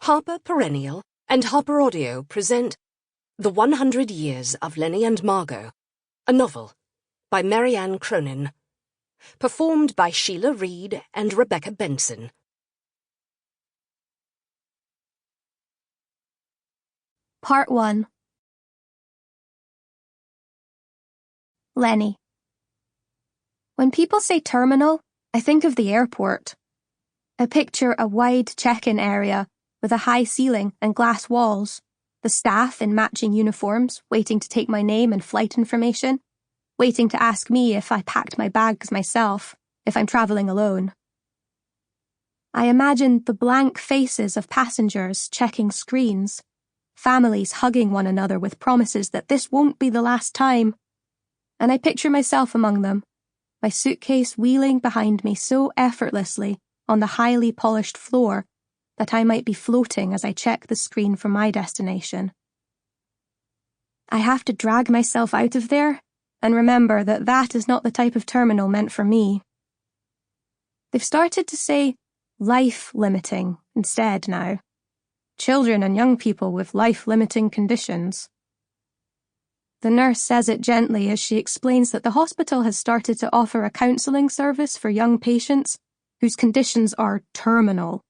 Harper Perennial and HarperAudio present The 100 Years of Lenni and Margot, a novel by Marianne Cronin, performed by Sheila, Reid and Rebecca Benson. Part 1. Lenni. When people say terminal, I think of the airport. I picture a wide check-in area with a high ceiling and glass walls, the staff in matching uniforms waiting to take my name and flight information, waiting to ask me if I packed my bags myself, if I'm travelling alone. I imagine the blank faces of passengers checking screens, families hugging one another with promises that this won't be the last time, and I picture myself among them, my suitcase wheeling behind me so effortlessly on the highly polished floor that I might be floating as I check the screen for my destination. I have to drag myself out of there and remember that that is not the type of terminal meant for me. They've started to say life-limiting instead now. Children and young people with life-limiting conditions. The nurse says it gently as she explains that the hospital has started to offer a counselling service for young patients whose conditions are terminal.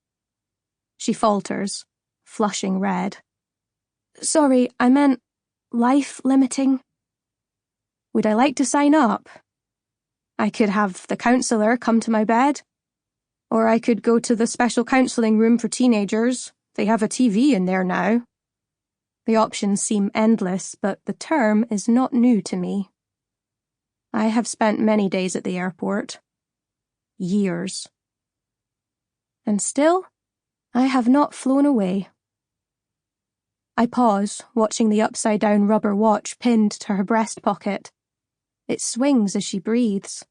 She falters, flushing red. Sorry, I meant life-limiting. Would I like to sign up? I could have the counsellor come to my bed. Or I could go to the special counselling room for teenagers. They have a TV in there now. The options seem endless, but the term is not new to me. I have spent many days at the airport. Years. And still, I have not flown away. I pause, watching the upside-down rubber watch pinned to her breast pocket. It swings as she breathes.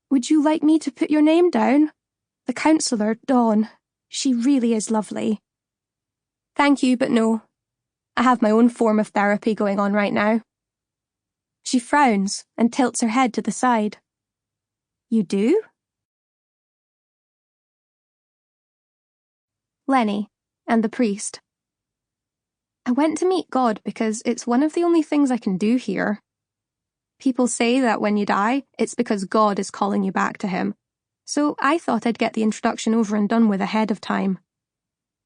Would you like me to put your name down? The counsellor, Dawn. She really is lovely. Thank you, but no. I have my own form of therapy going on right now. She frowns and tilts her head to the side. You do? Lenni and the priest. I went to meet God because it's one of the only things I can do here. People say that when you die, it's because God is calling you back to him. So I thought I'd get the introduction over and done with ahead of time.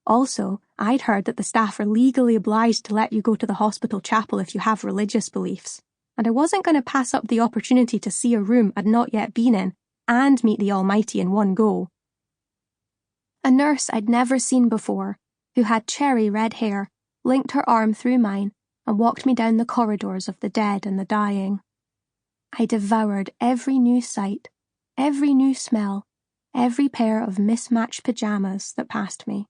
Also, I'd heard that the staff are legally obliged to let you go to the hospital chapel if you have religious beliefs, and I wasn't going to pass up the opportunity to see a room I'd not yet been in and meet the Almighty in one go. A nurse I'd never seen before, who had cherry red hair, linked her arm through mine and walked me down the corridors of the dead and the dying. I devoured every new sight, every new smell, every pair of mismatched pajamas that passed me.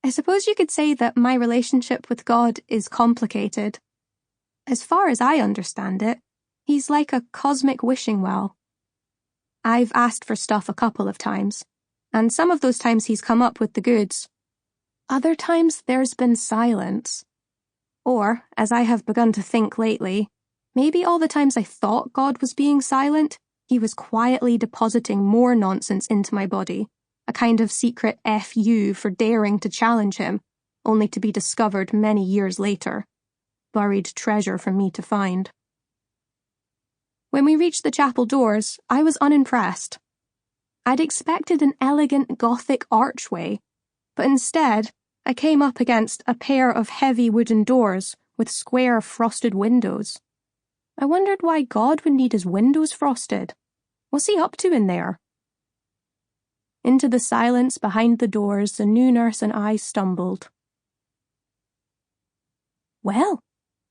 I suppose you could say that my relationship with God is complicated. As far as I understand it, he's like a cosmic wishing well. I've asked for stuff a couple of times, and some of those times he's come up with the goods. Other times there's been silence. Or, as I have begun to think lately, maybe all the times I thought God was being silent, he was quietly depositing more nonsense into my body, a kind of secret F.U. for daring to challenge him, only to be discovered many years later. Buried treasure for me to find. When we reached the chapel doors, I was unimpressed. I'd expected an elegant Gothic archway, but instead, I came up against a pair of heavy wooden doors with square frosted windows. I wondered why God would need his windows frosted. What's he up to in there? Into the silence behind the doors, the new nurse and I stumbled. Well,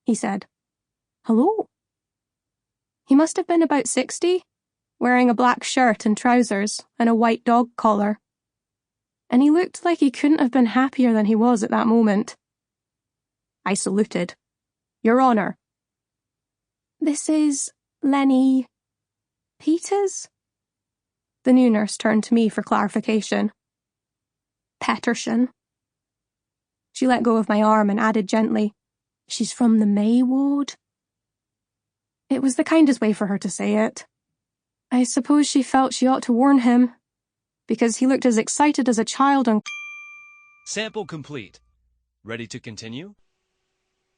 he said. Hello. He must have been about 60, wearing a black shirt and trousers and a white dog collar. And he looked like he couldn't have been happier than he was at that moment. I saluted. Your Honour. This is Lenni Peters? The new nurse turned to me for clarification. Petterson. She let go of my arm and added gently, She's from the May ward. It was the kindest way for her to say it. I suppose she felt she ought to warn him, because he looked as excited as a child on Sample complete. Ready to continue?